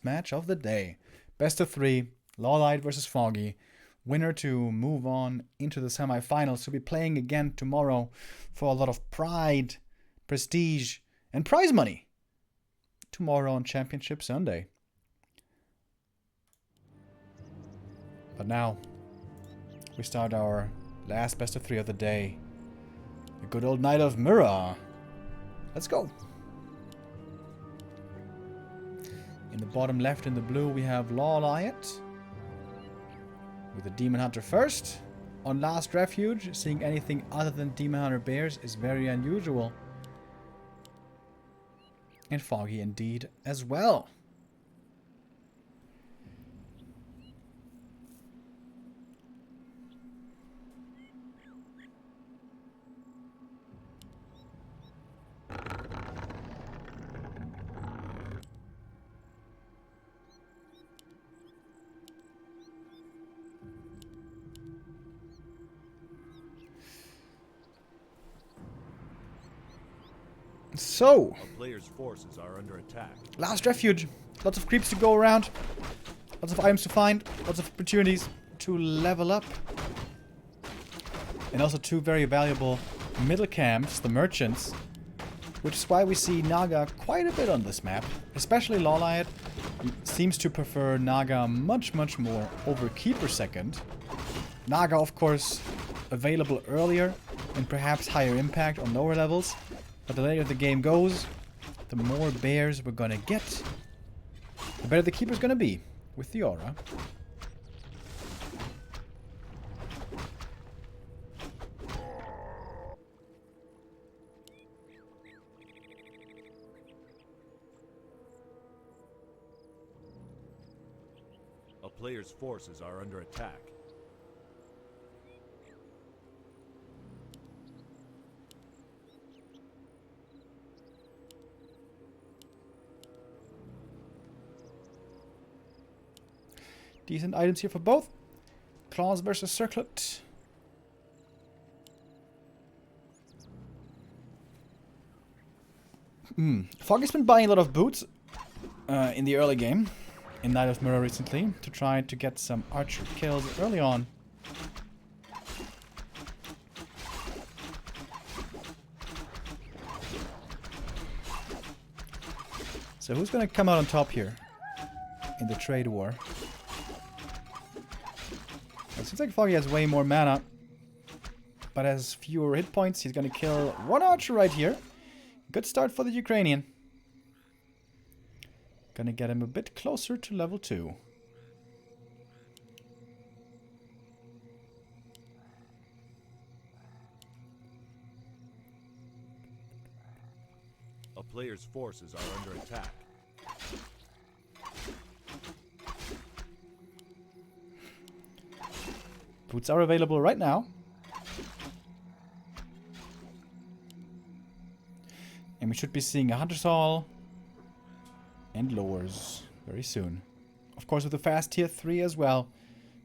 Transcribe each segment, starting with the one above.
match of the day. Best of 3, LawLiet versus Foggy. Winner to move on into the semifinals to be playing again tomorrow for a lot of pride, prestige, and prize money. Tomorrow on Championship Sunday. But now, we start our last best of 3 of the day. The good old Night of Mirror. Let's go. In the bottom left in the blue we have LawLiet. With the Demon Hunter first. On Last Refuge, seeing anything other than Demon Hunter bears is very unusual. And Foggy indeed as well. So, a player's forces are under attack. Last Refuge. Lots of creeps to go around. Lots of items to find. Lots of opportunities to level up. And also 2 very valuable middle camps, the merchants. Which is why we see Naga quite a bit on this map. Especially LawLiet seems to prefer Naga much more over Keeper second. Naga, of course, available earlier and perhaps higher impact on lower levels. But the later the game goes, the more bears we're gonna get. The better the Keeper's gonna be with the aura. A player's forces are under attack. Decent items here for both. Claws versus Circlet. Foggy's been buying a lot of boots in the early game. In Night of Mirror recently. To try to get some archer kills early on. So who's gonna come out on top here? In the trade war. It seems like Foggy has way more mana, but has fewer hit points. He's gonna kill 1 archer right here. Good start for the Ukrainian. Gonna get him a bit closer to level 2. A player's forces are under attack. Boots are available right now. And we should be seeing a Hunter's Hall and lowers very soon. Of course with the fast tier 3 as well.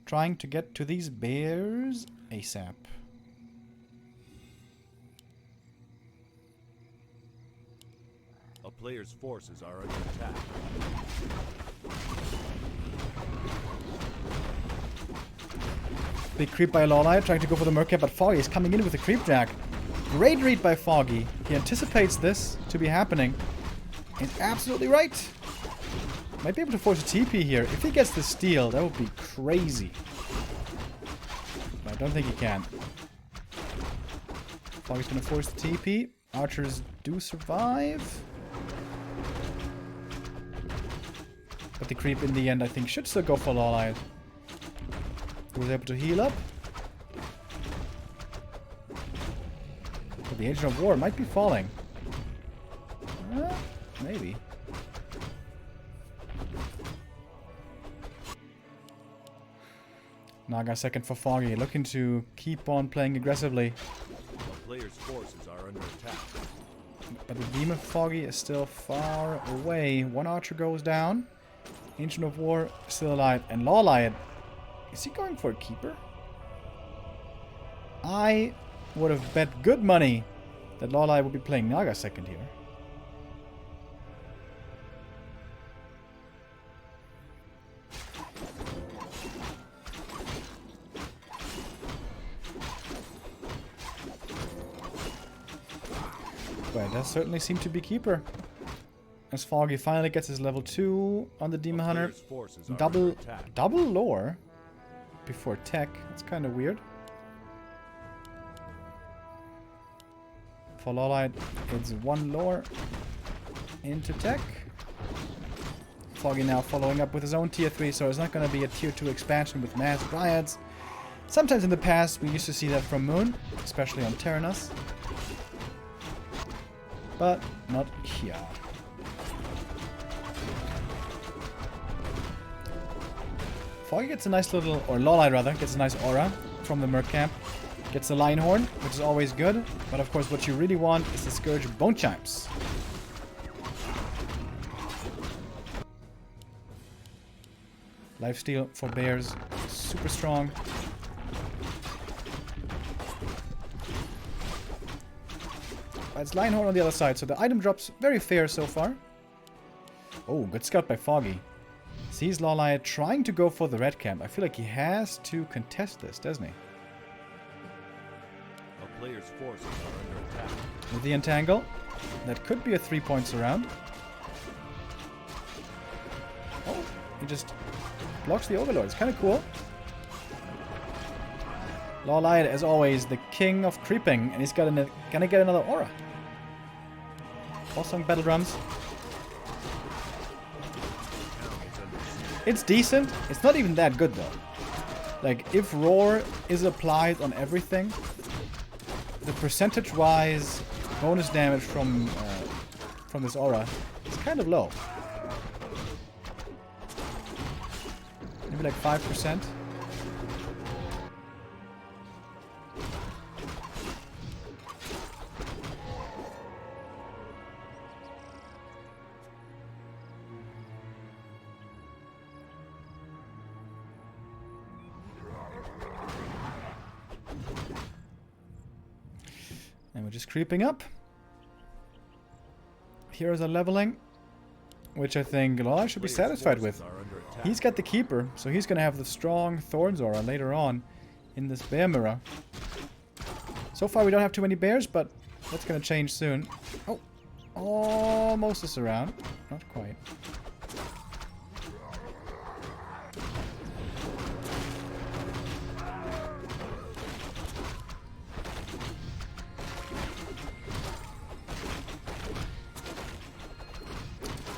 Trying to get to these bears ASAP. A player's forces are under attack. Big creep by LawLiet trying to go for the Mercat, but Foggy is coming in with a creep jack. Great read by Foggy. He anticipates this to be happening. He's absolutely right. Might be able to force a TP here. If he gets the steal, that would be crazy. But I don't think he can. Foggy's gonna force the TP. Archers do survive. But the creep in the end, I think, should still go for LawLiet. Who was able to heal up. But the Agent of War might be falling. Maybe. Naga second for Foggy, looking to keep on playing aggressively. A player's forces are under attack. But the Demon Foggy is still far away. 1 archer goes down. Ancient of War still alive. And LawLiet, is he going for a keeper? I would have bet good money that LawLiet would be playing Naga second here. But it does certainly seem to be keeper. As Foggy finally gets his level 2 on the Demon Hunter. Double lore before tech. That's kind of weird. For LawLiet, it's 1 lore into tech. Foggy now following up with his own tier 3, so it's not going to be a tier 2 expansion with mass riots. Sometimes in the past we used to see that from Moon, especially on Terranus. But not here. Foggy gets a nice little, or LawLiet rather, gets a nice aura from the Merc Camp. Gets the Lion Horn, which is always good. But of course what you really want is the Scourge Bone Chimes. Lifesteal for bears, super strong. But it's Lion Horn on the other side, so the item drops very fair so far. Oh, good scout by Foggy. Sees LawLiet trying to go for the red camp. I feel like he has to contest this, doesn't he? A player's forces are under attack. With the entangle, that could be a 3 points around. Oh, he just blocks the Overlord. It's kind of cool. LawLiet, as always, the king of creeping, and he's gonna get another aura. Boss Song Battle Drums. It's decent. It's not even that good though. Like, if Roar is applied on everything, the percentage-wise bonus damage from this aura is kind of low. Maybe like 5%. And we're just creeping up. Heroes are leveling, which I think LawLiet should be satisfied with. He's got the Keeper, so he's going to have the strong Thorns aura later on in this Bear Mirror. So far we don't have too many bears, but that's going to change soon. Oh, almost a surround. Not quite.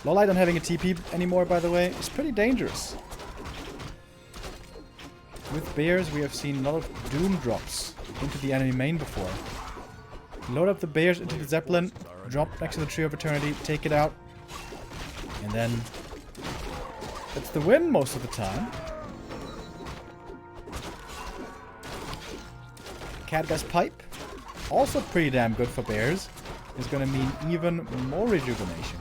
LawLiet not having a TP anymore, by the way, is pretty dangerous. With bears, we have seen a lot of Doom drops into the enemy main before. Load up the bears into the Zeppelin, drop next to the Tree of Eternity, take it out, and then that's the win most of the time. Catgust Pipe, also pretty damn good for bears, is going to mean even more rejuvenation.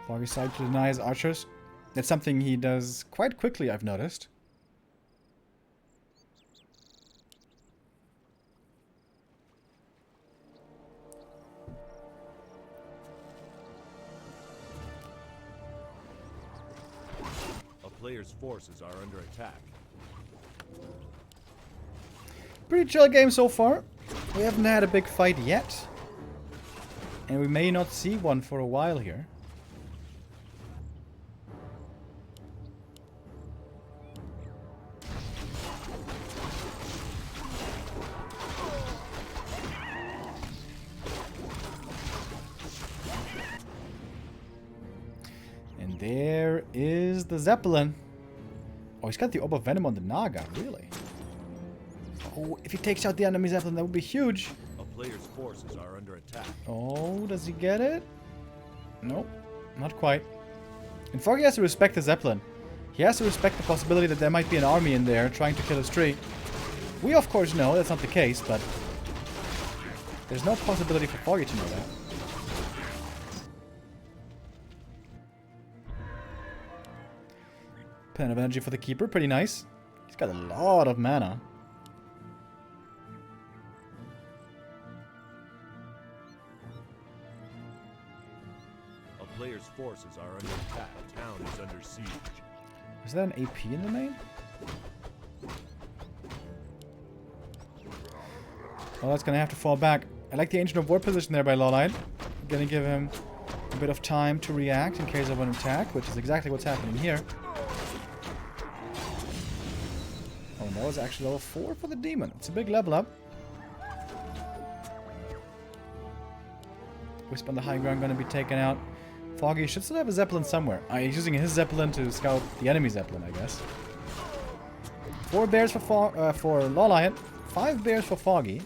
Foggy side to deny his archers. That's something he does quite quickly, I've noticed. A player's forces are under attack. Pretty chill game so far. We haven't had a big fight yet. And we may not see one for a while here. And there is the Zeppelin. Oh, he's got the Orb of Venom on the Naga, really? Oh, if he takes out the enemy Zeppelin, that would be huge. A player's forces are under attack. Oh, does he get it? Nope, not quite. And Foggy has to respect the Zeppelin. He has to respect the possibility that there might be an army in there trying to kill his tree. We of course know that's not the case, but there's no possibility for Foggy to know that. Plan of energy for the keeper. Pretty nice. He's got a lot of mana. A player's forces are under attack. A town is under siege. Is that an AP in the main? Well, that's gonna have to fall back. I like the Ancient of War position there by LawLiet. Gonna give him a bit of time to react in case of an attack, which is exactly what's happening here. Oh, and that was actually level 4 for the demon. It's a big level up. Wisp on the high ground gonna be taken out. Foggy should still have a Zeppelin somewhere. He's using his Zeppelin to scout the enemy Zeppelin, I guess. 4 bears for LawLiet. 5 bears for Foggy.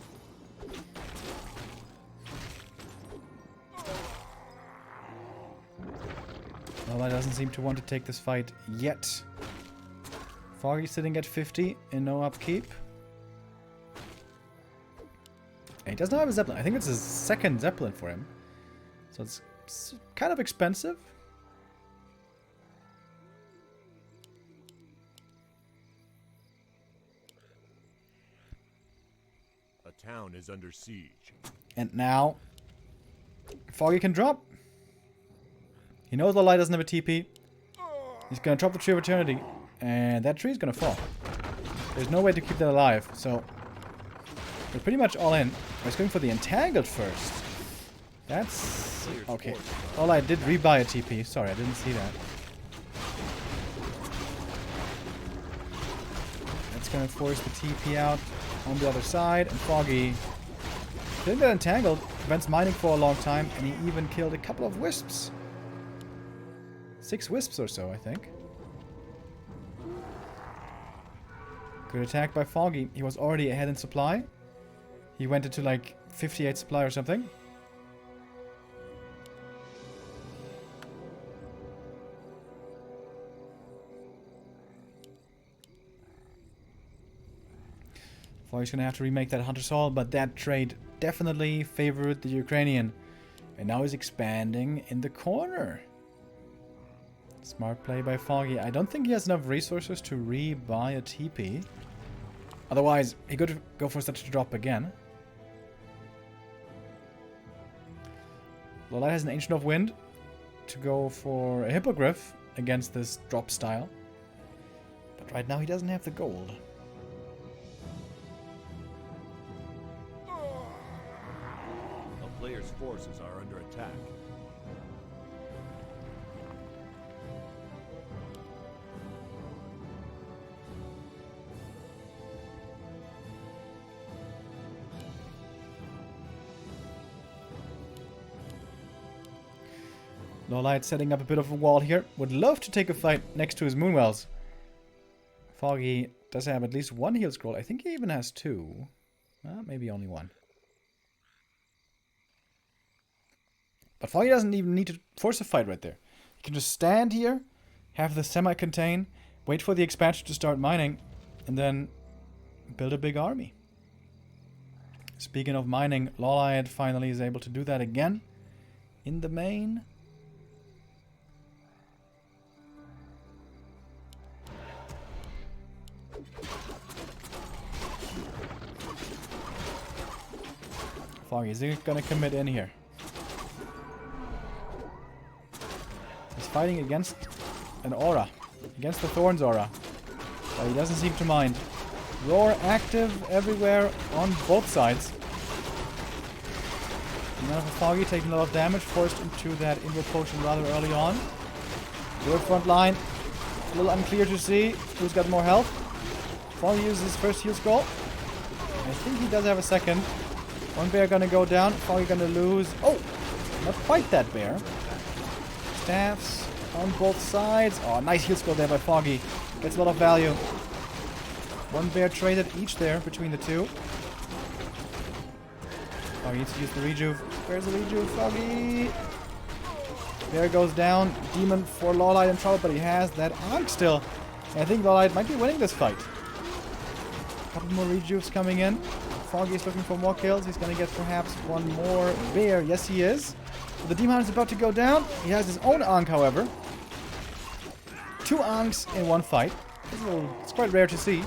LawLiet doesn't seem to want to take this fight yet. Foggy sitting at 50 in no upkeep. And he does not have a Zeppelin. I think it's his second Zeppelin for him. So it's kind of expensive. A town is under siege. And now, Foggy can drop. He knows LawLiet doesn't have a TP. He's going to drop the Tree of Eternity. And that tree is going to fall. There's no way to keep that alive. So, we're pretty much all in. He's going for the Entangled first. That's... okay. LawLiet did rebuy a TP. Sorry, I didn't see that. That's going to force the TP out on the other side. And Foggy... didn't get entangled. Prevents mining for a long time. And he even killed a couple of wisps. 6 wisps or so, I think. Good attack by Foggy. He was already ahead in supply. He went into like 58 supply or something. Foggy's gonna have to remake that Hunter's Hall, but that trade definitely favored the Ukrainian. And now he's expanding in the corner. Smart play by Foggy. I don't think he has enough resources to rebuy a TP. Otherwise, he could go for such a drop again. LawLiet has an Ancient of Wind to go for a Hippogriff against this drop style. But right now he doesn't have the gold. A player's forces are under attack. LawLiet setting up a bit of a wall here. Would love to take a fight next to his Moonwells. Foggy does have at least 1 heal scroll. I think he even has 2. Maybe only 1. But Foggy doesn't even need to force a fight right there. He can just stand here, have the semi-contain, wait for the expansion to start mining, and then build a big army. Speaking of mining, LawLiet finally is able to do that again in the main. Foggy, is he gonna commit in here? He's fighting against an aura. Against the Thorns aura. But he doesn't seem to mind. Roar active everywhere on both sides. And now for Foggy taking a lot of damage, forced into that Inward Potion rather early on. Good front line. A little unclear to see who's got more health. Foggy uses his first heal scroll. I think he does have a second. 1 bear gonna go down. Foggy gonna lose. Oh! Not quite that bear. Staffs on both sides. Oh, nice heal scroll there by Foggy. Gets a lot of value. 1 bear traded each there between the two. Foggy needs to use the rejuve. Where's the rejuve, Foggy? Bear goes down. Demon for LawLiet in trouble, but he has that arc still. And I think LawLiet might be winning this fight. A couple more rejuves coming in. Foggy is looking for more kills. He's going to get perhaps 1 more bear. Yes, he is. So the Demon is about to go down. He has his own Ankh, however. 2 Ankhs in one fight. It's quite rare to see.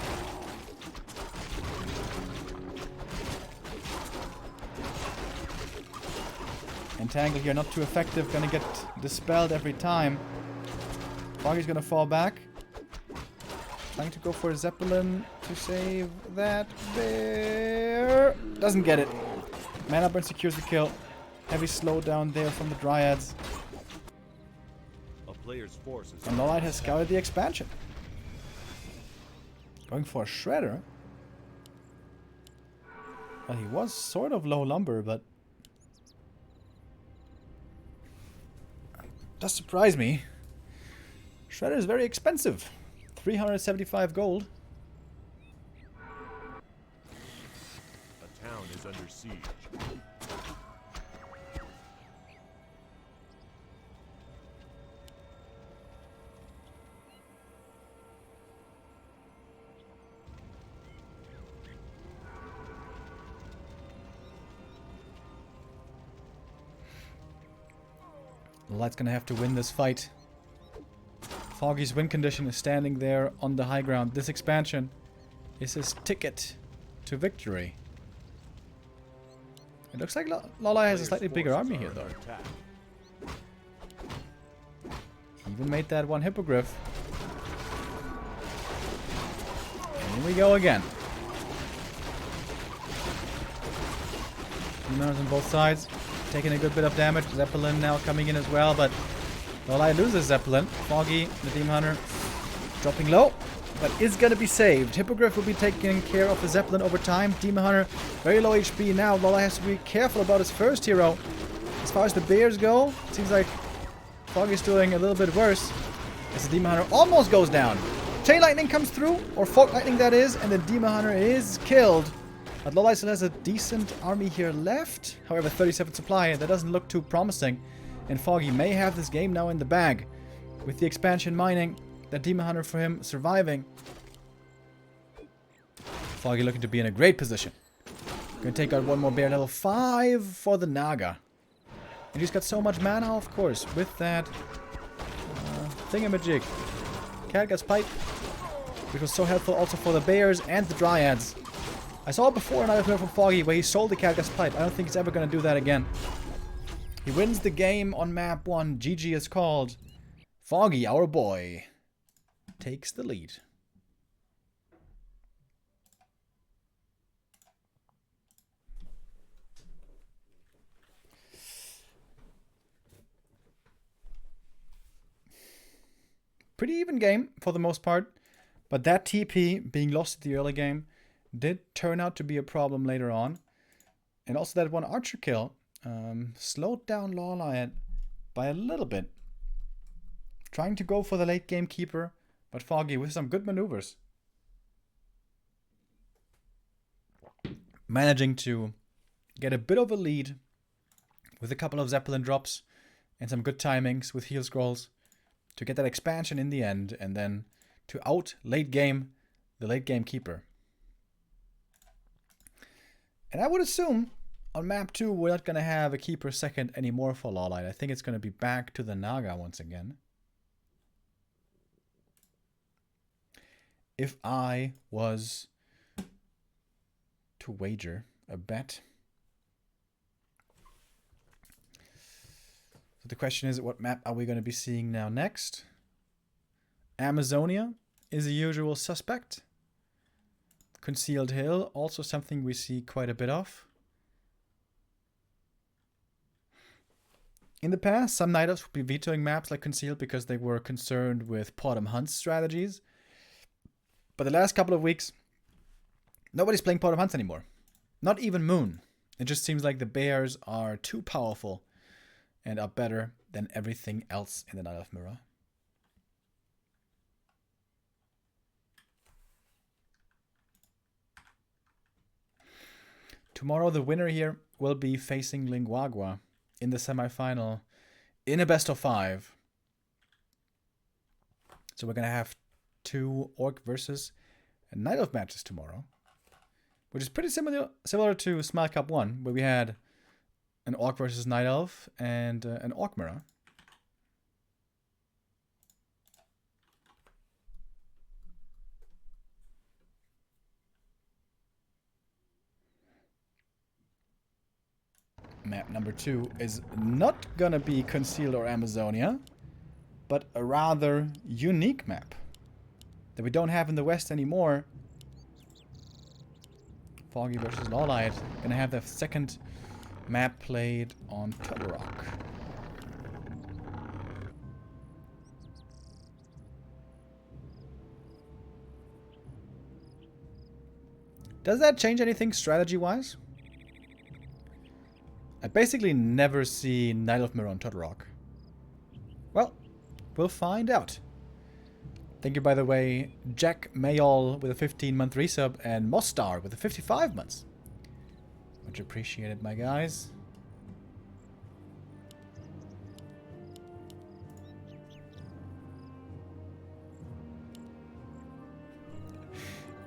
Entangle here, not too effective. Gonna get dispelled every time. Foggy's gonna fall back. Trying to go for a Zeppelin to save that bear. Doesn't get it. Mana burn secures the kill. Heavy slowdown there from the Dryads. A player's forces. And LawLiet has scouted the expansion. Going for a Shredder. Well, he was sort of low lumber, but does surprise me. Shredder is very expensive. 375 gold. A town is under siege. LawLiet's gonna have to win this fight. Foggy's win condition is standing there on the high ground. This expansion is his ticket to victory. It looks like LawLiet has a slightly bigger army here, though. He even made that one hippogriff. And here we go again. Humans on both sides, taking a good bit of damage. Zeppelin now coming in as well, but LawLiet loses Zeppelin. Foggy, the Demon Hunter, dropping low, but is going to be saved. Hippogriff will be taking care of the Zeppelin over time. Demon Hunter, very low HP now. LawLiet has to be careful about his first hero. As far as the bears go, it seems like Foggy's doing a little bit worse. As the Demon Hunter almost goes down. Chain Lightning comes through, or Fog Lightning that is, and the Demon Hunter is killed. But LawLiet still has a decent army here left. However, 37 supply, that doesn't look too promising. And Foggy may have this game now in the bag. With the expansion mining, that Demon Hunter for him surviving. Foggy looking to be in a great position. Gonna take out one more bear, level 5 for the Naga. And he's got so much mana, of course, with that thingamajig. Catgut's Pipe, which was so helpful also for the bears and the Dryads. I saw it before in another from Foggy where he sold the Catgut's Pipe. I don't think he's ever gonna do that again. He wins the game on map 1. GG is called. Foggy, our boy, takes the lead. Pretty even game for the most part, but that TP being lost at the early game did turn out to be a problem later on. And also that one archer kill slowed down LawLiet by a little bit. Trying to go for the late game keeper, but Foggy with some good maneuvers. Managing to get a bit of a lead with a couple of Zeppelin drops and some good timings with heal scrolls to get that expansion in the end, and then to out late game the late game keeper. And I would assume on map 2 we're not going to have a keeper second anymore for LawLiet. I think it's going to be back to the Naga once again. If I was to wager a bet. So the question is, what map are we going to be seeing now next? Amazonia is a usual suspect. Concealed Hill, also something we see quite a bit of. In the past, some Night Elves would be vetoing maps like Concealed because they were concerned with Potom Hunt strategies. But the last couple of weeks, nobody's playing Potom Hunts anymore. Not even Moon. It just seems like the bears are too powerful and are better than everything else in the Night Elf Mirror. Tomorrow the winner here will be facing Linguagua in the semifinal in a best of 5. So we're going to have 2 Orc versus Night Elf matches tomorrow, which is pretty similar to Smile Cup 1, where we had an Orc versus Night Elf and an Orc Mirror. Map number 2 is not gonna be Concealed or Amazonia, but a rather unique map that we don't have in the West anymore. Foggy versus LawLiet. Gonna have the second map played on Turtle Rock. Does that change anything strategy-wise? I basically never see Night of Mirror on Turtle Rock. Well, we'll find out. Thank you, by the way, Jack Mayall with a 15-month resub and Mostar with a 55 months. Much appreciated, my guys.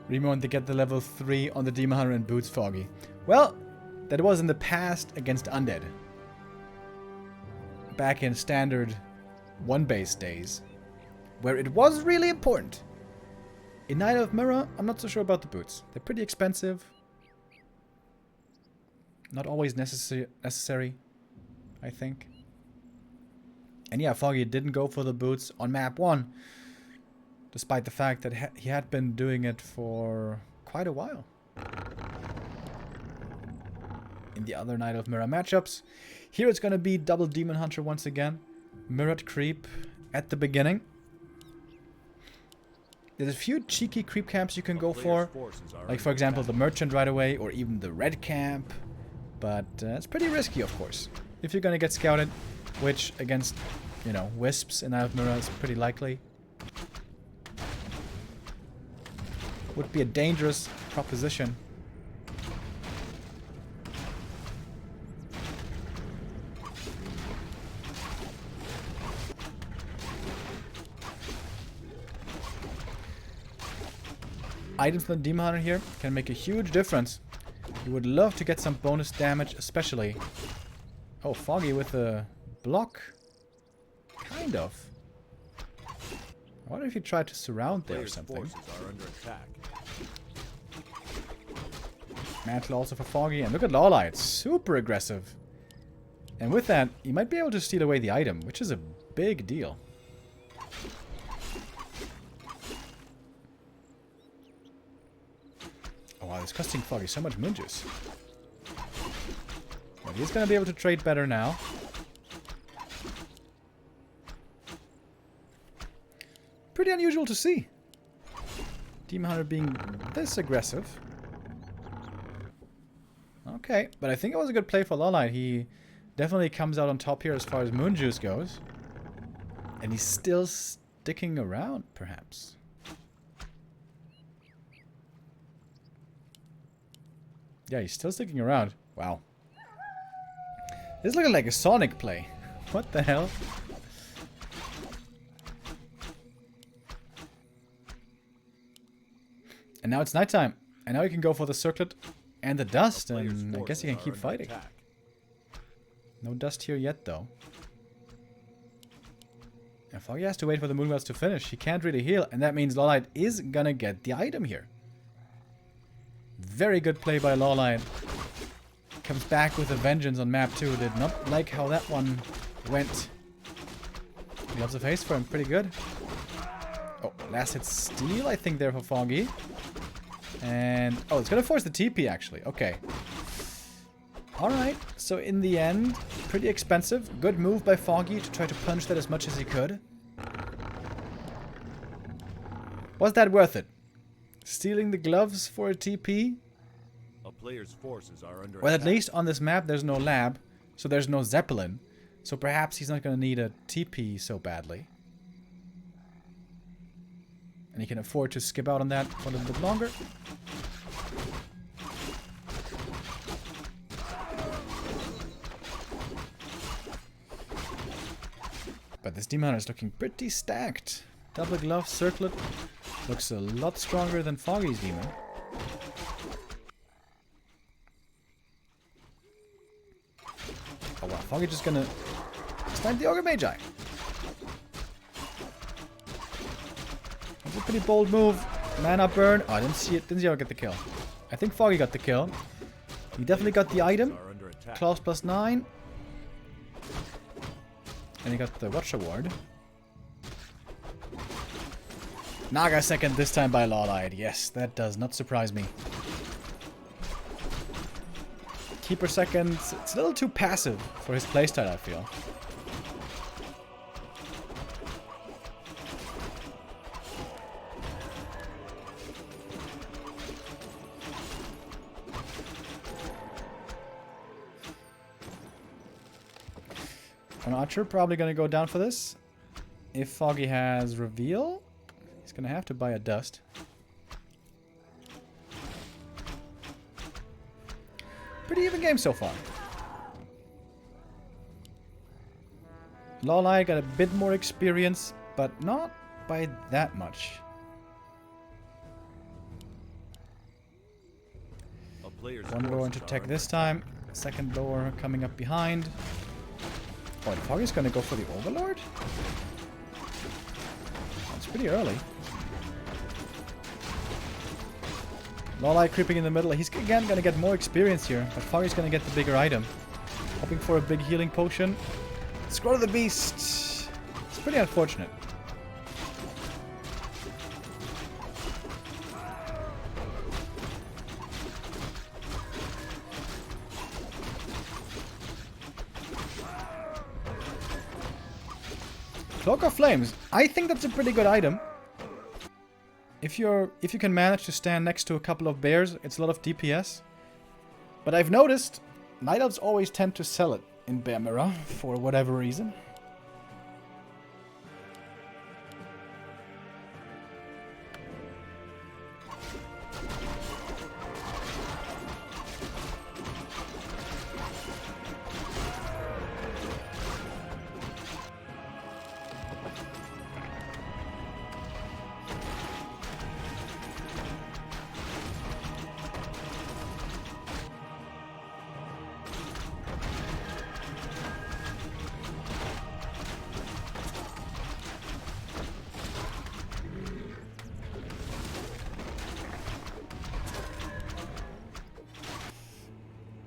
Remo wanted to get the level 3 on the Demon Hunter and boots Foggy. Well, that was in the past against Undead. Back in standard 1-base days. Where it was really important. In Night of Mirror, I'm not so sure about the boots. They're pretty expensive. Not always necessary, I think. And yeah, Foggy didn't go for the boots on map 1. Despite the fact that he had been doing it for quite a while. In the other Night of Mirror matchups. Here it's going to be double Demon Hunter once again. Mirrored creep at the beginning. There's a few cheeky creep camps you can go for. Like for example the Merchant right away or even the Red camp. But it's pretty risky of course. If you're going to get scouted. Which against, you know, Wisps in Night of Mirror is pretty likely. Would be a dangerous proposition. Items from the Demon Hunter here can make a huge difference. You would love to get some bonus damage, especially. Oh, Foggy with a block. Kind of. I wonder if you tried to surround there or something. Mantle also for Foggy. And look at LawLiet. Super aggressive. And with that, you might be able to steal away the item, which is a big deal. Oh wow, it's costing Foggy so much moon juice. But he's going to be able to trade better now. Pretty unusual to see. Demon Hunter being this aggressive. Okay, but I think it was a good play for LawLiet. He definitely comes out on top here as far as moon juice goes. And he's still sticking around, perhaps. Yeah, he's still sticking around. Wow. This is looking like a Sonic play. What the hell? And now it's nighttime. And now you can go for the circlet and the dust. And I guess you can keep fighting. No dust here yet, though. And Foggy has to wait for the Moonwells to finish. He can't really heal. And that means LawLiet is gonna get the item here. Very good play by LawLiet. Comes back with a vengeance on map 2. Did not like how that one went. Gloves of haste for him. Pretty good. Oh, last hit steal, I think, there for Foggy. And, oh, it's gonna force the TP, actually. Okay. Alright, so in the end, pretty expensive. Good move by Foggy to try to punch that as much as he could. Was that worth it? Stealing the gloves for a TP? A player's forces are under Well, at attack. least on this map, there's no lab, so there's no Zeppelin. So perhaps he's not gonna need a TP so badly. And he can afford to skip out on that for a little bit longer. But this Demon Hunter is looking pretty stacked. Double glove, circlet. Looks a lot stronger than Foggy's Demon. Oh wow, Foggy just gonna snipe the Ogre Magi. That's a pretty bold move. Mana burn. Oh, I didn't see it. Didn't see how I get the kill. I think Foggy got the kill. He definitely got the item. attack. Claws +9. And he got the Watch Award. Naga second, this time by LawLiet. Yes, that does not surprise me. Keeper second. It's a little too passive for his playstyle, I feel. An Archer probably gonna go down for this. If Foggy has Reveal, he's gonna have to buy a Dust. Pretty even game so far. LawLiet got a bit more experience, but not by that much. One door into tech this time. Second door coming up behind. Oh, and Foggy's gonna go for the Overlord? That's pretty early. LawLiet creeping in the middle. He's again gonna get more experience here, but Foggy's gonna get the bigger item. Hoping for a big healing potion. Scroll of the Beast. It's pretty unfortunate. Cloak of Flames. I think that's a pretty good item. If you can manage to stand next to a couple of bears, it's a lot of DPS. But I've noticed Night Elves always tend to sell it in Bear Mirror for whatever reason.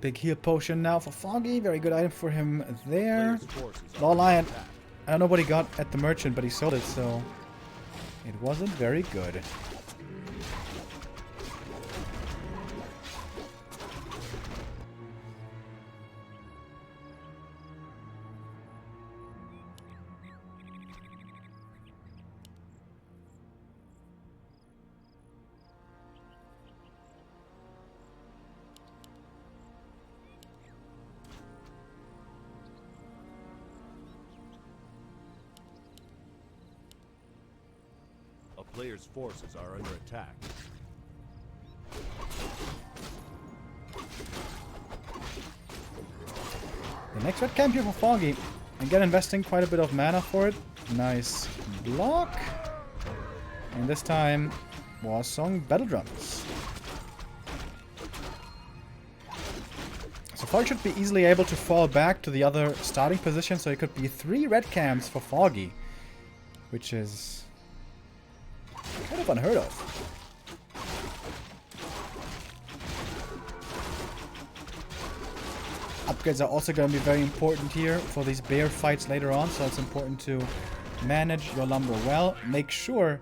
Big heal potion now for Foggy. Very good item for him there. LawLiet. I don't know what he got at the merchant, but he sold it, so it wasn't very good. Players' forces are under attack. The next red camp here for Foggy. Again, investing quite a bit of mana for it. Nice block. And this time, War Song Battle Drums. So Foggy should be easily able to fall back to the other starting position. So it could be 3 red camps for Foggy, which is kind of unheard of. Upgrades are also going to be very important here for these bear fights later on, so it's important to manage your lumber well. Make sure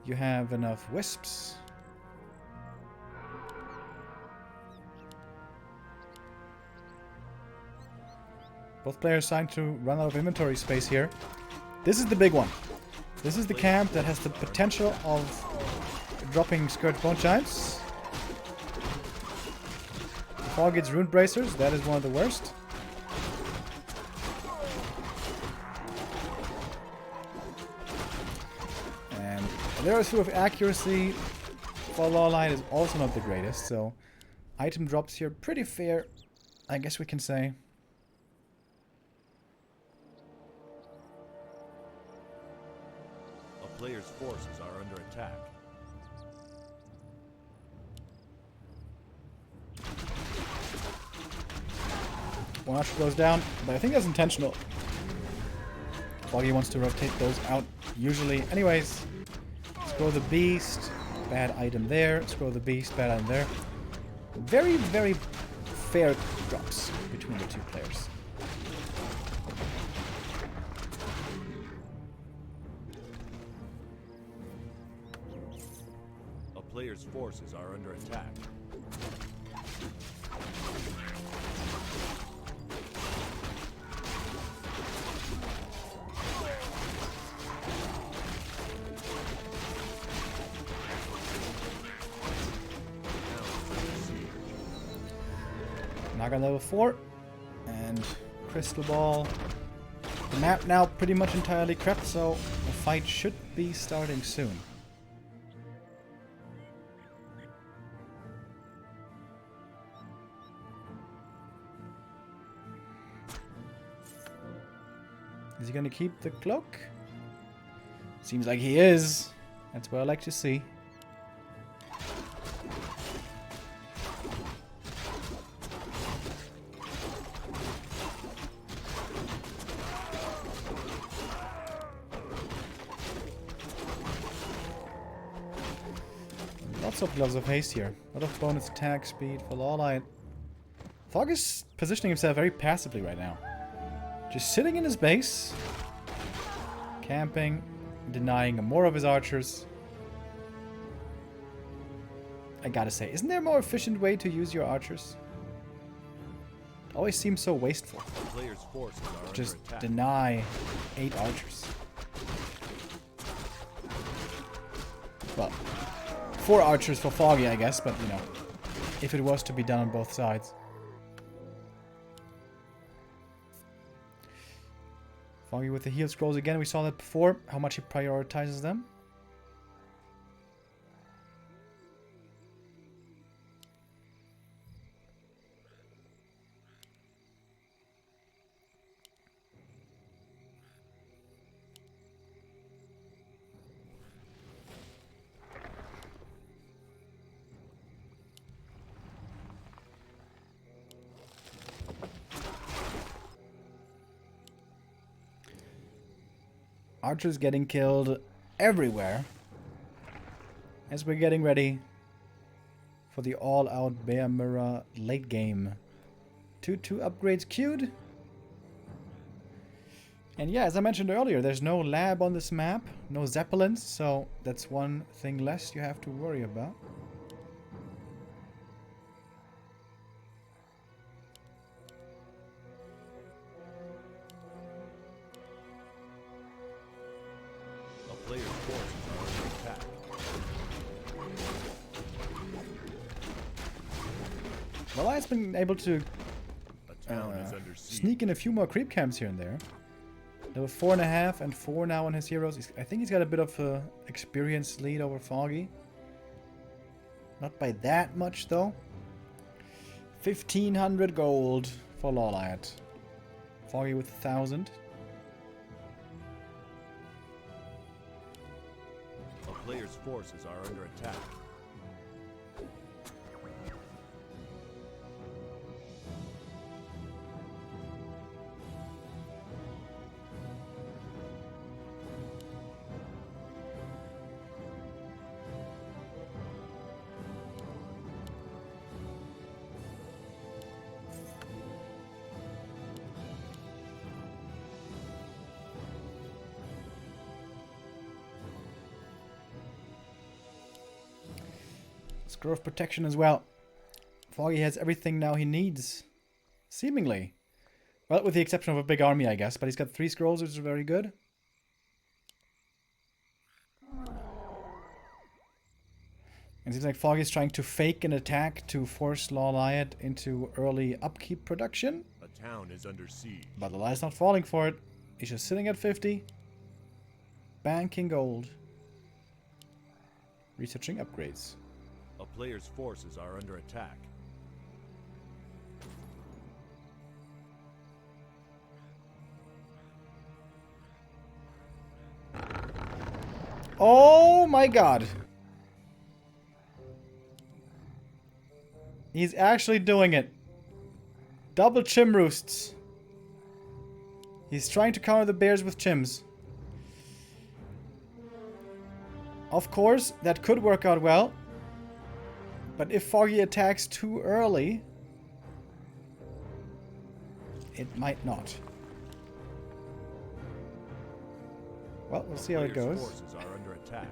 you have enough wisps. Both players signed to run out of inventory space here. This is the big one. This is the camp that has the potential of dropping Scourge Bone Giants. Fog gets Rune Bracers, that is one of the worst. And the other of accuracy for LawLiet is also not the greatest, so item drops here pretty fair, I guess we can say. Players' forces are under attack. One archer goes down, but I think that's intentional. Foggy wants to rotate those out usually. Anyways, scroll the Beast. Bad item there. Scroll the Beast. Bad item there. Very, very fair drops between the two players. A player's forces are under attack. Naga level 4. And Crystal Ball. The map now pretty much entirely crept, so the fight should be starting soon. Is he gonna keep the cloak? Seems like he is. That's what I like to see. Lots of gloves of haste here. A lot of bonus attack speed for LawLiet. Fogg is positioning himself very passively right now. Just sitting in his base, camping, denying more of his archers. I gotta say, isn't there a more efficient way to use your archers? It always seems so wasteful. The player's forces are Just under attack. deny 8 archers. Well, 4 archers for Foggy, I guess, but you know, if it was to be done on both sides. Foggy with the heal scrolls again, we saw that before, how much he prioritizes them. Archers getting killed everywhere as we're getting ready for the all-out Bear Mirror late game. 2 upgrades queued. And yeah, as I mentioned earlier, there's no lab on this map, no Zeppelins, so that's one thing less you have to worry about. Player's forces are under attack. Well, I've been able to A town is under siege. sneak in a few more creep camps here and there. Level 4.5 and 4 now on his heroes. I think he's got a bit of a experience lead over Foggy. Not by that much though. 1,500 gold for LawLiet. Foggy with 1,000. A player's forces are under attack. Growth protection as well. Foggy has everything now he needs. Seemingly. Well, with the exception of a big army, I guess. But he's got 3 scrolls, which is very good. It seems like Foggy's trying to fake an attack to force LawLiet into early upkeep production. A town is under siege. But LawLiet's not falling for it. He's just sitting at 50. Banking gold. Researching upgrades. A player's forces are under attack. Oh my god. He's actually doing it. Double chim roosts. He's trying to counter the bears with chims. Of course, that could work out well. But if Foggy attacks too early, it might not. Well, we'll see how it Players' goes. forces are under attack.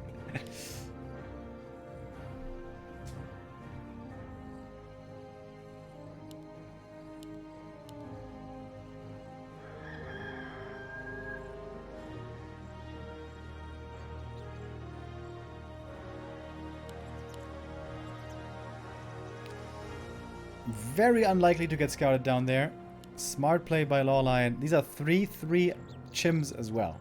Very unlikely to get scouted down there. Smart play by LawLiet. These are 3-3 chims as well.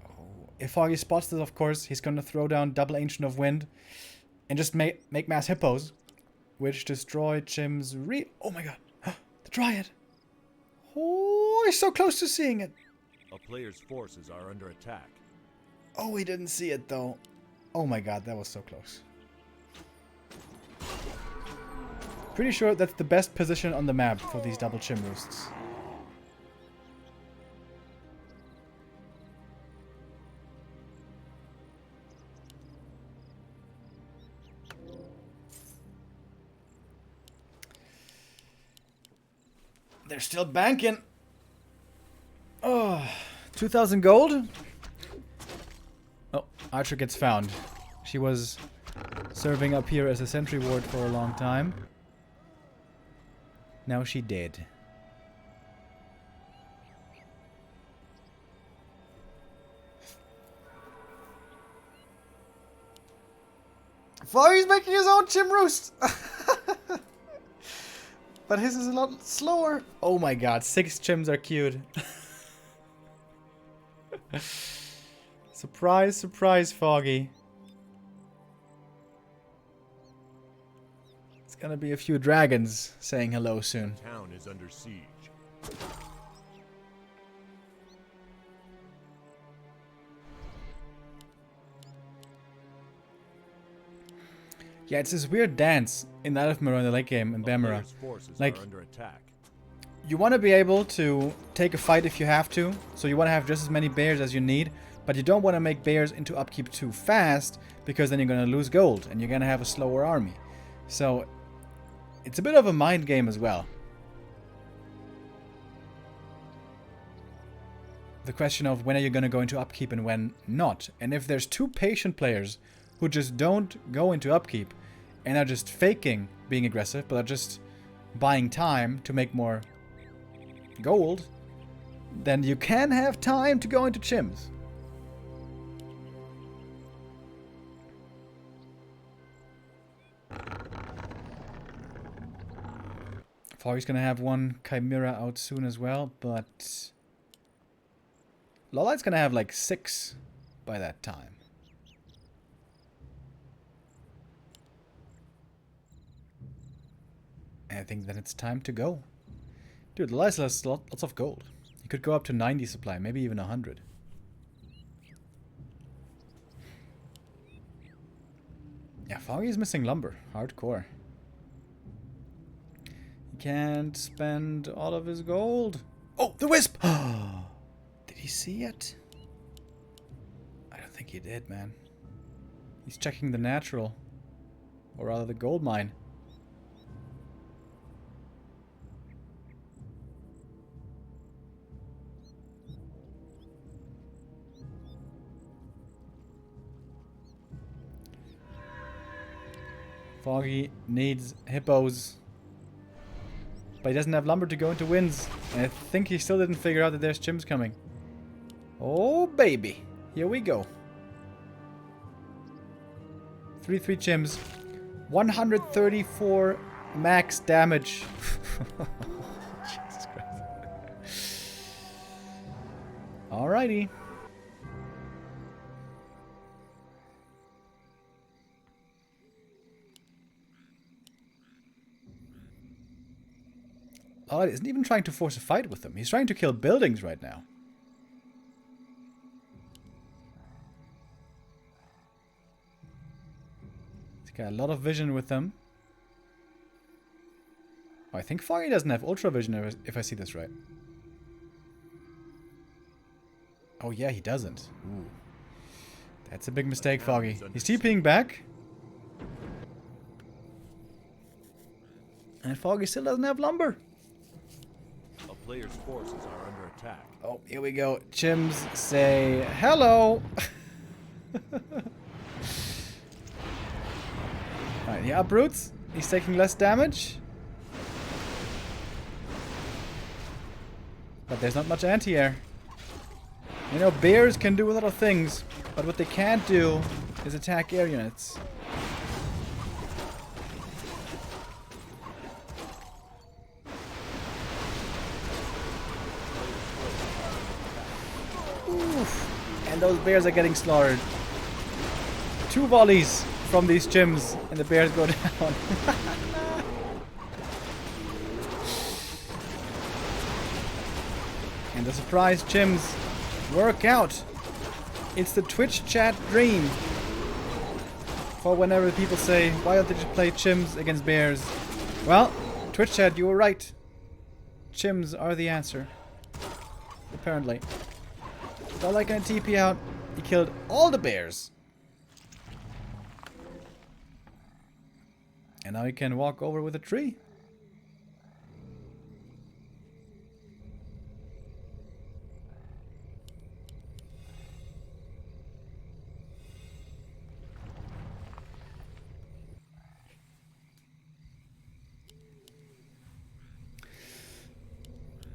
Oh, if Foggy spots this, of course, he's going to throw down double Ancient of Wind and just make mass hippos, which destroy chims. Oh my god, the Dryad. Oh, he's so close to seeing it. A player's forces are under attack. Oh, he didn't see it though. Oh my god, that was so close. Pretty sure that's the best position on the map for these double chim roosts. They're still banking. Oh, 2,000 gold. Oh, Archer gets found. She was serving up here as a sentry ward for a long time. Now she dead. Foggy's making his own chim roost! But his is a lot slower. Oh my god, 6 chims are queued. Surprise, surprise, Foggy. It's gonna be a few dragons saying hello soon. The town is under siege. Yeah, it's this weird dance in Night of Mirror in the late game in Bamara. Like, Under attack. you want to be able to take a fight if you have to, so you want to have just as many bears as you need, but you don't want to make bears into upkeep too fast, because then you're going to lose gold, and you're going to have a slower army. So, it's a bit of a mind game as well. The question of when are you going to go into upkeep and when not. And if there's 2 patient players who just don't go into upkeep and are just faking being aggressive, but are just buying time to make more gold, then you can have time to go into chims. Foggy's gonna have one Chimera out soon as well, but LawLiet's gonna have like 6 by that time. And I think then it's time to go. Dude, LawLiet has lots of gold. He could go up to 90 supply, maybe even 100. Yeah, Foggy's missing lumber. Hardcore. He can't spend all of his gold. Oh, the wisp! Did he see it? I don't think he did, man. He's checking the natural. Or rather the gold mine. Foggy needs hippos. But he doesn't have lumber to go into winds. And I think he still didn't figure out that there's chims coming. Oh, baby. Here we go. 3-3 chims. 134 max damage. Jesus Christ. Alrighty. LawLiet isn't even trying to force a fight with them. He's trying to kill buildings right now. He's got a lot of vision with them. Oh, I think Foggy doesn't have ultra vision if I see this right. Oh yeah, he doesn't. Ooh. That's a big mistake, Foggy. He's TPing back. And Foggy still doesn't have lumber. A player's forces are under attack. Oh, here we go. Chims say hello. Alright, he uproots. He's taking less damage. But there's not much anti-air. You know, bears can do a lot of things, but what they can't do is attack air units. Oof. And those bears are getting slaughtered. 2 volleys from these chims, and the bears go down. And the surprise chims work out. It's the Twitch chat dream. For whenever people say, why don't they just play chims against bears? Well, Twitch chat, you were right. Chims are the answer. Apparently. LawLiet gonna TP out. He killed all the bears. And now he can walk over with a tree.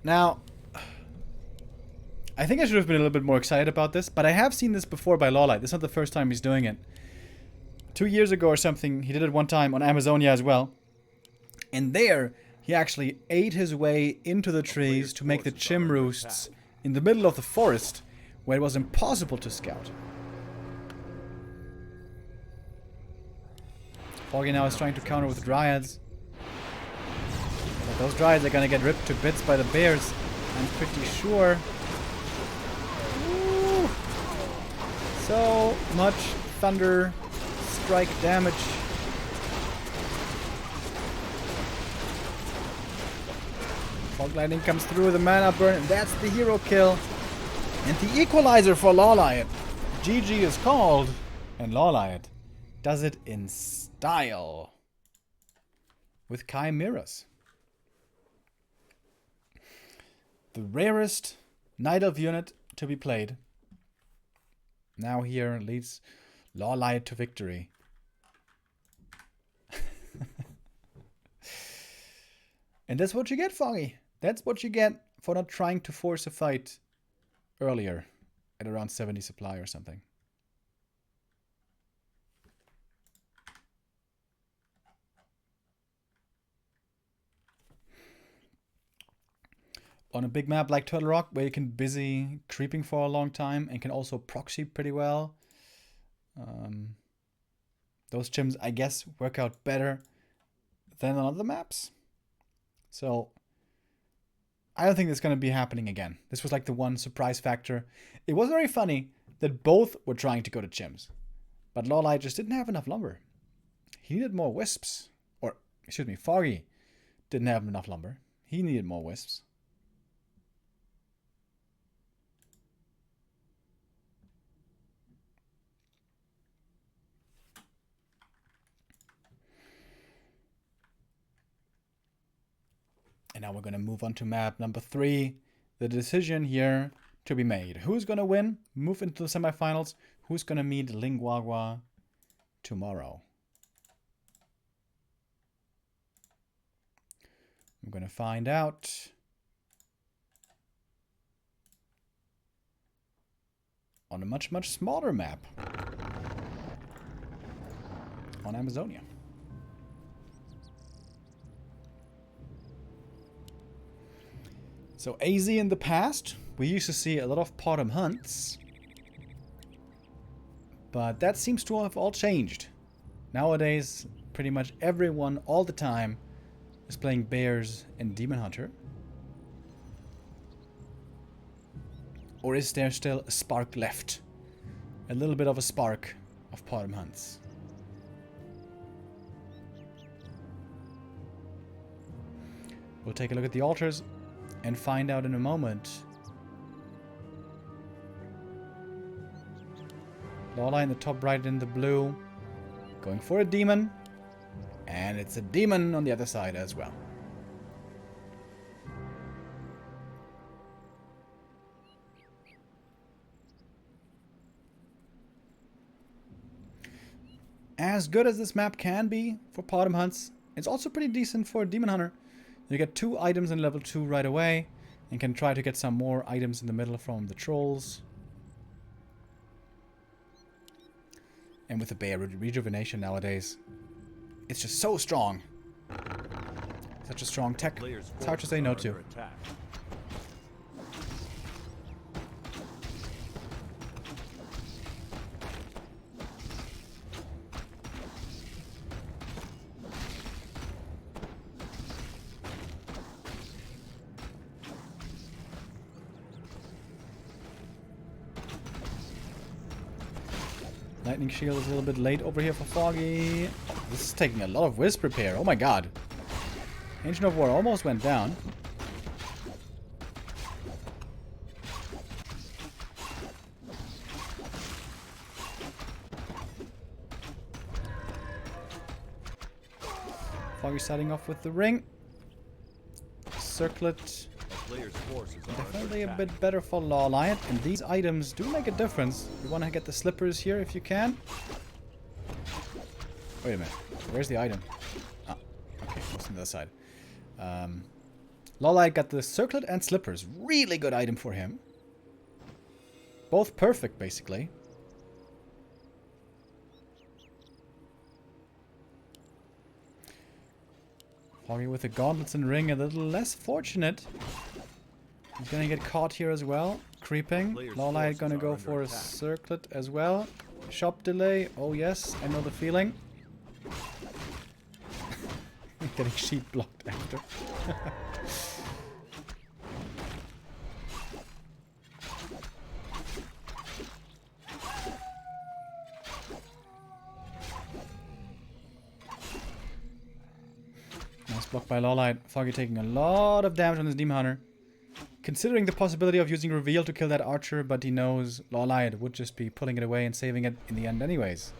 Now, I think I should have been a little bit more excited about this, but I have seen this before by LawLiet. This is not the first time he's doing it. 2 years ago or something, he did it one time on Amazonia as well. And there, he actually ate his way into the trees to make the chim roosts in the middle of the forest, where it was impossible to scout. Foggy now is trying to counter with dryads. But those dryads are gonna get ripped to bits by the bears, I'm pretty sure. Ooh. So much thunder strike damage. Fog lightning comes through, the mana burn, and that's the hero kill. And the equalizer for LawLiet. GG is called, and LawLiet does it in style. With chimeras. The rarest Night Elf unit to be played. Now here leads LawLiet to victory. And that's what you get, Foggy. That's what you get for not trying to force a fight earlier at around 70 supply or something. On a big map like Turtle Rock, where you can busy creeping for a long time and can also proxy pretty well, those chims, I guess, work out better than on other maps. So I don't think that's going to be happening again. This was like the one surprise factor. It was very funny that both were trying to go to chims, but LawLiet just didn't have enough lumber. He needed more wisps. Or, excuse me, Foggy didn't have enough lumber. He needed more wisps. And now we're going to move on to map number 3. The decision here to be made. Who's going to win? Move into the semifinals. Who's going to meet Lingwagwa tomorrow? I'm going to find out. On a much, much smaller map. On Amazonia. So AZ in the past, we used to see a lot of bottom hunts. But that seems to have all changed. Nowadays, pretty much everyone all the time is playing Bears and Demon Hunter. Or is there still a spark left? A little bit of a spark of bottom hunts. We'll take a look at the altars and find out in a moment. LawLiet in the top right in the blue. Going for a demon. And it's a demon on the other side as well. As good as this map can be for Potom hunts, it's also pretty decent for Demon Hunter. You get 2 items in level 2 right away, and can try to get some more items in the middle from the trolls. And with the Bear Rejuvenation nowadays, it's just so strong. Such a strong tech. It's hard to say no to. Lightning shield is a little bit late over here for Foggy. This is taking a lot of Wisp repair. Oh my god. Ancient of War almost went down. Foggy starting off with the ring. Circlet. Definitely a bit better for LawLiet, and these items do make a difference. You want to get the slippers here if you can. Wait a minute, where's the item? Ah, okay, it's on the other side. LawLiet got the circlet and slippers. Really good item for him. Both perfect, basically. Foggy with the gauntlets and ring, a little less fortunate. He's gonna get caught here as well. Creeping. LawLiet gonna go for a circlet as well. Shop delay. Oh yes, I know the feeling. Getting sheep blocked after. Nice block by LawLiet. Foggy taking a lot of damage on his Demon Hunter. Considering the possibility of using Reveal to kill that archer, but he knows LawLiet would just be pulling it away and saving it in the end anyways.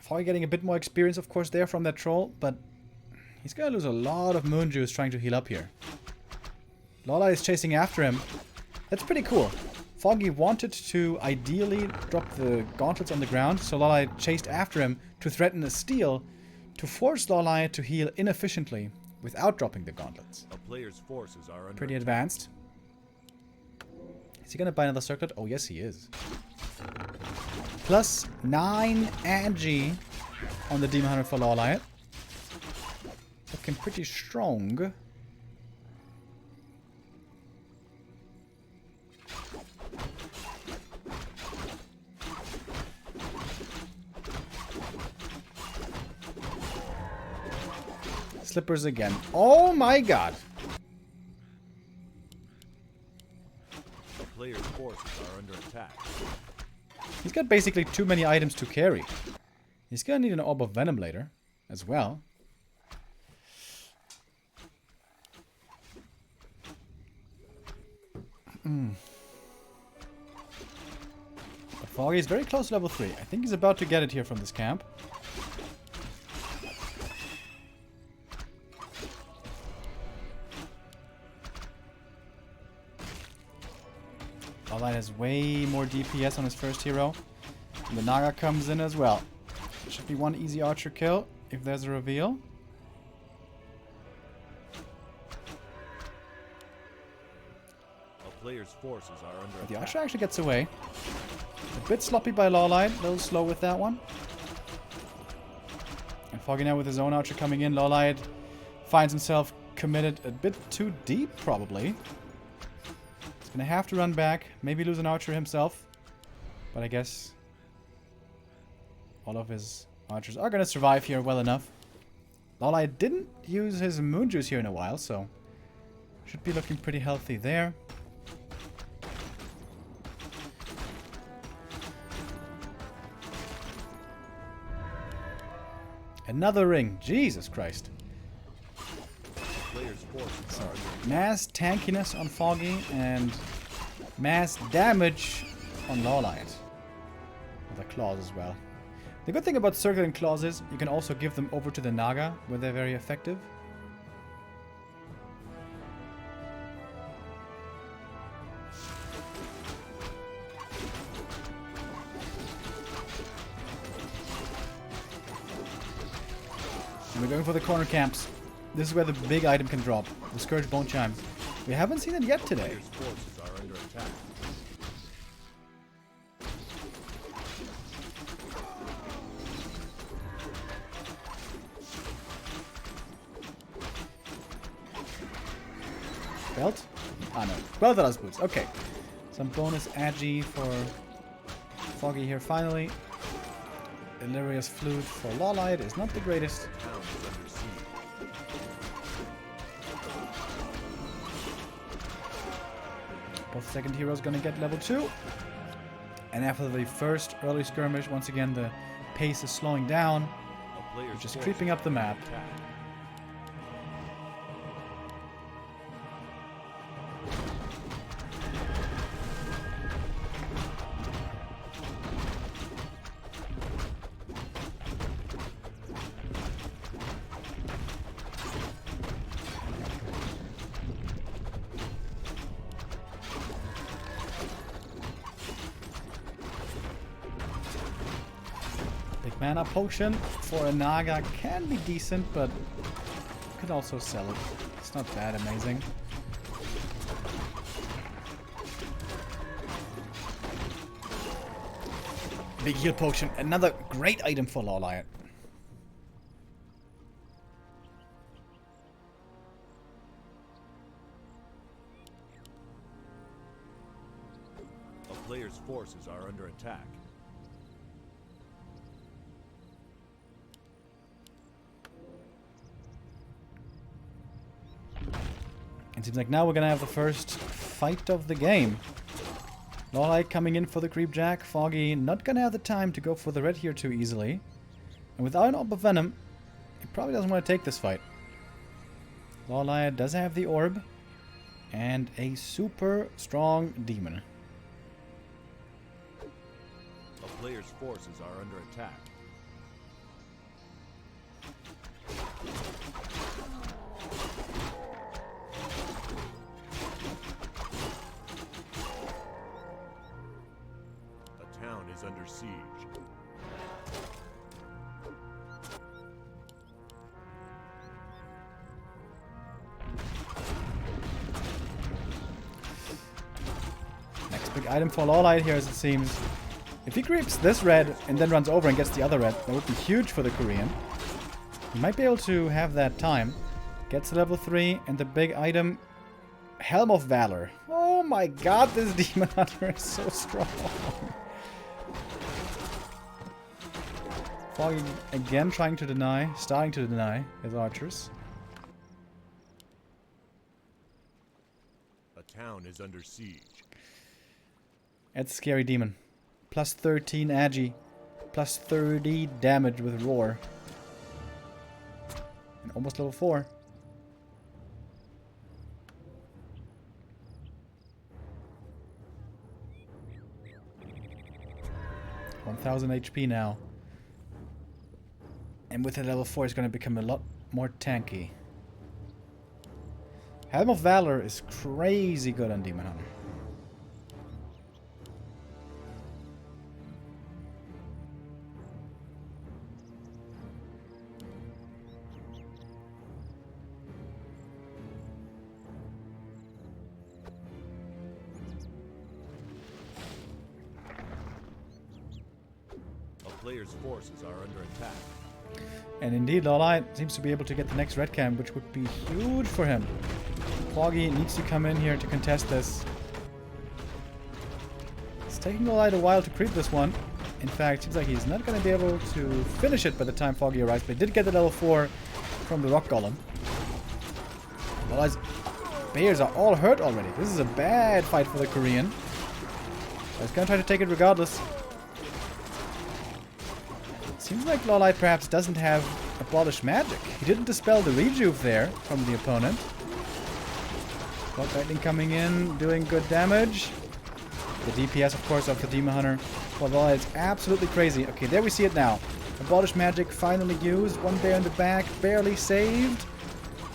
Foggy getting a bit more experience, of course, there from that troll, but he's gonna lose a lot of moon juice trying to heal up here. LawLiet is chasing after him. That's pretty cool. Foggy wanted to ideally drop the gauntlets on the ground, so LawLiet chased after him to threaten a steal, to force LawLiet to heal inefficiently without dropping the gauntlets. A player's forces are under pretty advanced. Is he gonna buy another circlet? Oh yes he is. Plus 9 Agi on the Demon Hunter for LawLiet. Looking pretty strong. Slippers again. Oh my god. The player's forces are under attack. He's got basically too many items to carry. He's gonna need an Orb of Venom later as well. But Foggy is very close to level 3. I think he's about to get it here from this camp. LawLiet has way more DPS on his first hero. And the Naga comes in as well. Should be one easy archer kill if there's a reveal. A player's forces are under But the attack. archer actually gets away. A bit sloppy by LawLiet, a little slow with that one. And Foggy now with his own archer coming in. LawLiet finds himself committed a bit too deep, probably. He's gonna have to run back, maybe lose an archer himself. But I guess all of his archers are gonna survive here well enough. LawLiet didn't use his moon juice here in a while, so should be looking pretty healthy there. Another ring. Jesus Christ. Player's forces are under Mass tankiness on Foggy and mass damage on LawLiet. With a claws as well. The good thing about circling claws is you can also give them over to the Naga, where they're very effective. And we're going for the corner camps. This is where the big item can drop. The Scourge Bone Chime. We haven't seen it yet today. Players' forces are under attack. Belt? Ah, no. Belt boots. Okay. Some bonus agi for Foggy here finally. Illyria's Flute for LawLiet is not the greatest. The town is under siege. Both second heroes gonna get level 2. And after the first early skirmish, once again the pace is slowing down. A player's We're just forces creeping up the are under map. attack. Big mana potion for a Naga can be decent, but you could also sell it. It's not that amazing. Big heal potion, another great item for LawLiet. A player's forces are under attack. It seems like now we're gonna have the first fight of the game. LawLiet coming in for the creep jack. Foggy not gonna have the time to go for the red here too easily. And without an Orb of Venom, he probably doesn't want to take this fight. LawLiet does have the orb and a super strong demon. A player's forces are under attack. The town is under siege. Next big item for LawLiet here, as it seems. If he creeps this red and then runs over and gets the other red, that would be huge for the Korean. He might be able to have that time. Gets to level 3, and the big item, Helm of Valor. Oh my god, this Demon Hunter is so strong. Foggy again starting to deny his archers. A town is under siege. It's a scary demon. Plus 13 agi. Plus 30 damage with roar. And almost level 4. (1,000 HP now. And with a level 4 it's going to become a lot more tanky. Helm of Valor is crazy good on Demon Hunter. Players' forces are under attack. And indeed, LawLiet seems to be able to get the next red cam, which would be huge for him. Foggy needs to come in here to contest this. It's taking LawLiet a while to creep this one. In fact, seems like he's not going to be able to finish it by the time Foggy arrives, but he did get the level 4 from the Rock Golem. LawLiet's Bears are all hurt already. This is a bad fight for the Korean. But he's going to try to take it regardless. Seems like LawLiet perhaps doesn't have Abolish Magic. He didn't dispel the rejuve there from the opponent. Lightning coming in, doing good damage. The DPS, of course, of the Demon Hunter Well, LawLiet's absolutely crazy. Okay, there we see it now. Abolish magic finally used. One bear in the back, barely saved.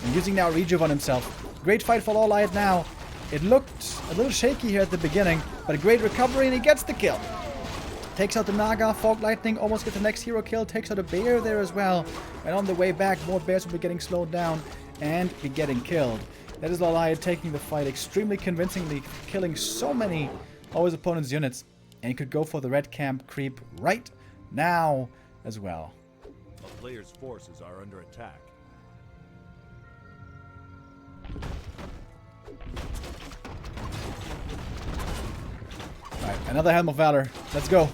And using now Rejuve on himself. Great fight for LawLiet now. It looked a little shaky here at the beginning, but a great recovery and he gets the kill. Takes out the Naga, Fog Lightning, almost gets the next hero kill, takes out a bear there as well. And on the way back, more bears will be getting slowed down and be getting killed. That is LawLiet taking the fight extremely convincingly, killing so many of his opponent's units. And he could go for the red camp creep right now as well. A player's forces are under attack. Alright, another Helm of Valor. Let's go.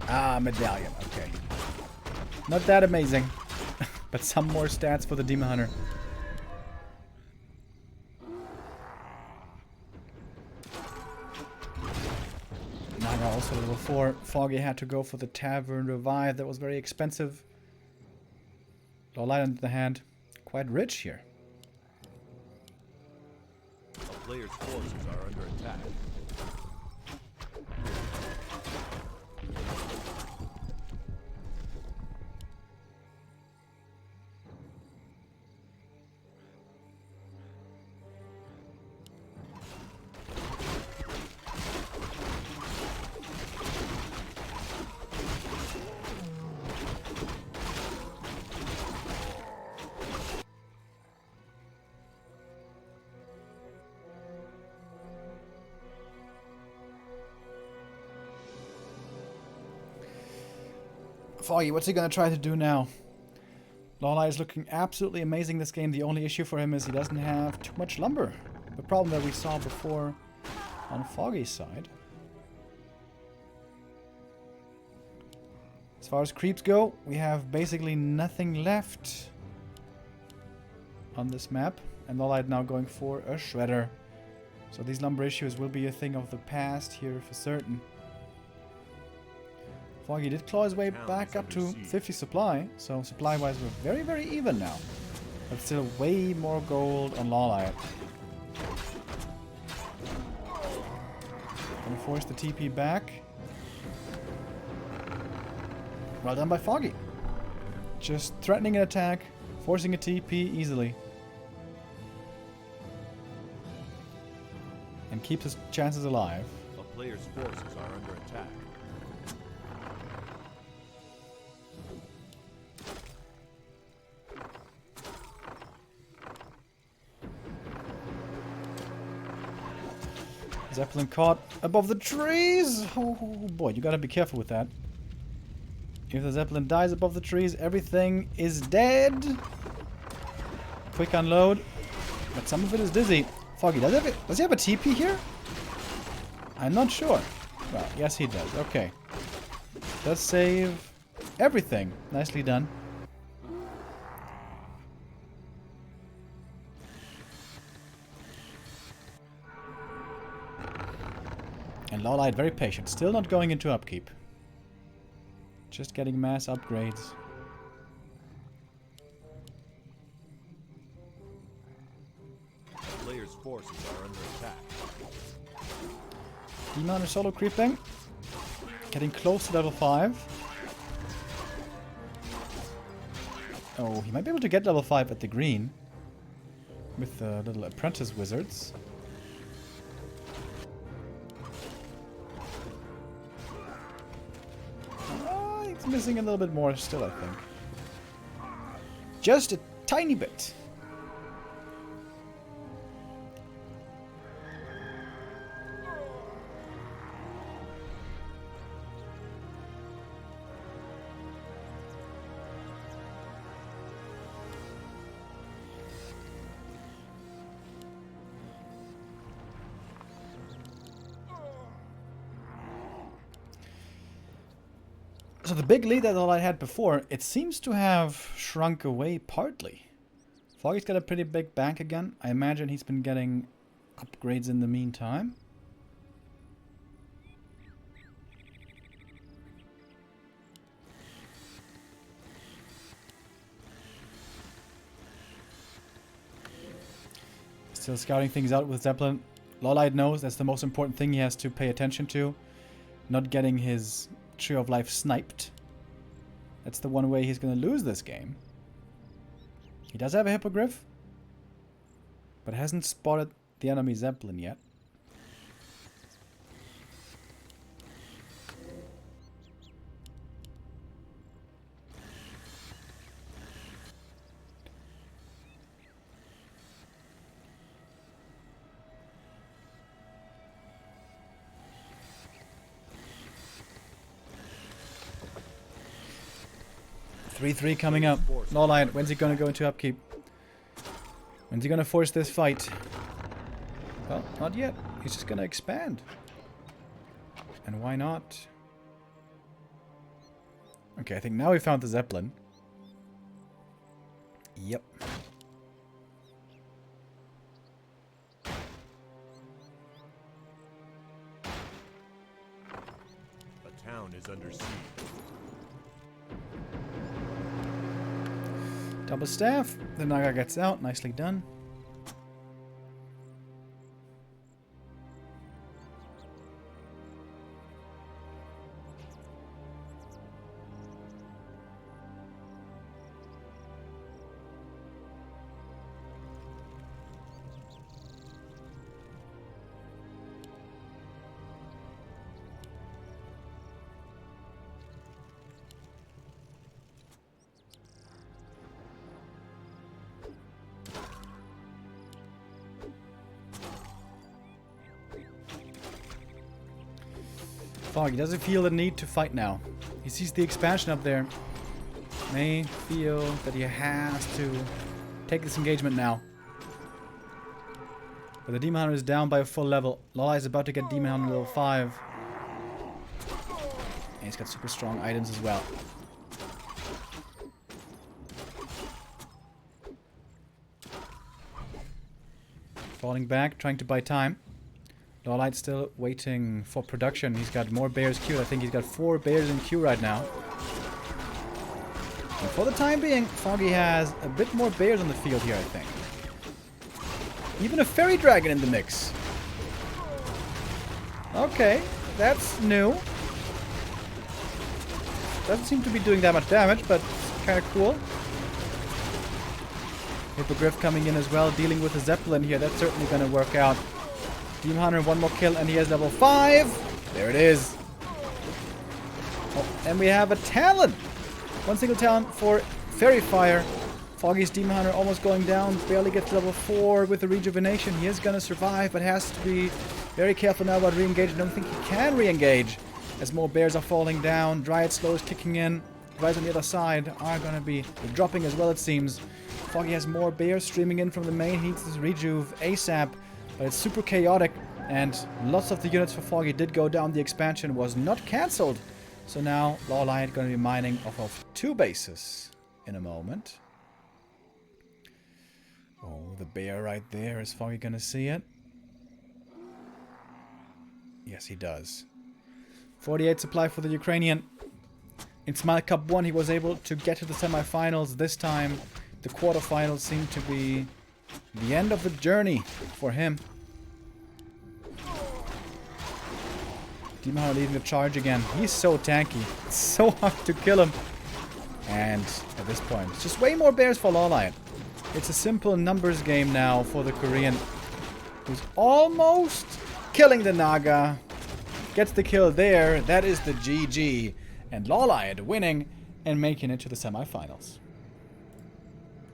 Ah, medallion. Okay. Not that amazing. But some more stats for the Demon Hunter. Naga also level 4. Foggy had to go for the Tavern Revive. That was very expensive. LawLiet on the hand. Quite rich here. A player's forces are under attack. Foggy, what's he gonna try to do now? LawLiet is looking absolutely amazing this game. The only issue for him is he doesn't have too much lumber. The problem that we saw before on Foggy's side. As far as creeps go, we have basically nothing left on this map. And LawLiet now going for a shredder. So these lumber issues will be a thing of the past here for certain. Foggy did claw his way back up to 50 supply, so supply-wise we're very, very even now. But still way more gold on LawLiet. Gonna force the TP back. Well done by Foggy. Just threatening an attack, forcing a TP easily. And keeps his chances alive. A player's forces are under attack. Zeppelin caught above the trees. Oh boy, you gotta be careful with that. If the Zeppelin dies above the trees, everything is dead. Quick unload. But some of it is dizzy. Foggy, does he have a TP here? I'm not sure. Well, yes he does. Okay. Does save everything. Nicely done. And LawLiet very patient. Still not going into upkeep. Just getting mass upgrades. Player's forces are under attack. Demon is solo creeping. Getting close to level 5. Oh, he might be able to get level 5 at the green. With the little apprentice wizards. He's missing a little bit more still, I think. Just a tiny bit. So the big lead that I had before, it seems to have shrunk away partly. Foggy's got a pretty big bank again. I imagine he's been getting upgrades in the meantime. Still scouting things out with Zeppelin. LawLiet knows that's the most important thing he has to pay attention to. Not getting his Tree of Life sniped. That's the one way he's going to lose this game. He does have a Hippogriff, but hasn't spotted the enemy Zeppelin yet. Three coming up. LawLiet, when's he gonna go into upkeep? When's he gonna force this fight? Well, not yet. He's just gonna expand. And why not? Okay, I think now we found the Zeppelin. Yep. A town is under siege. Double staff. The Naga gets out. Nicely done. Foggy doesn't feel the need to fight now. He sees the expansion up there. May feel that he has to take this engagement now. But the Demon Hunter is down by a full level. LawLiet is about to get Demon Hunter level 5. And he's got super strong items as well. Falling back, trying to buy time. LawLiet's still waiting for production. He's got more bears queued. I think he's got 4 bears in queue right now. And for the time being, Foggy has a bit more bears on the field here, I think. Even a fairy dragon in the mix. Okay, that's new. Doesn't seem to be doing that much damage, but kind of cool. Hippogriff coming in as well, dealing with the Zeppelin here. That's certainly going to work out. Demon Hunter, 1 more kill, and he has level 5. There it is. Oh, and we have a Talon. 1 single Talon for Fairy Fire. Foggy's Demon Hunter almost going down. Barely gets level 4 with the Rejuvenation. He is going to survive, but has to be very careful now about re-engaging. I don't think he can re-engage as more bears are falling down. Dryad Slow is kicking in. Dryad on the other side are going to be dropping as well, it seems. Foggy has more bears streaming in from the main. He needs this rejuve ASAP. But it's super chaotic, and lots of the units for Foggy did go down. The expansion was not cancelled. So now LawLiet going to be mining off of 2 bases in a moment. Oh, the bear right there. Is Foggy going to see it? Yes, he does. 48 supply for the Ukrainian. In Smile Cup 1, he was able to get to the semifinals. This time, the quarterfinals seem to be the end of the journey for him. Demon Hunter leading the charge again. He's so tanky. It's so hard to kill him. And at this point, it's just way more bears for LawLiet. It's a simple numbers game now for the Korean, who's almost killing the Naga. Gets the kill there. That is the GG. And LawLiet winning and making it to the semifinals.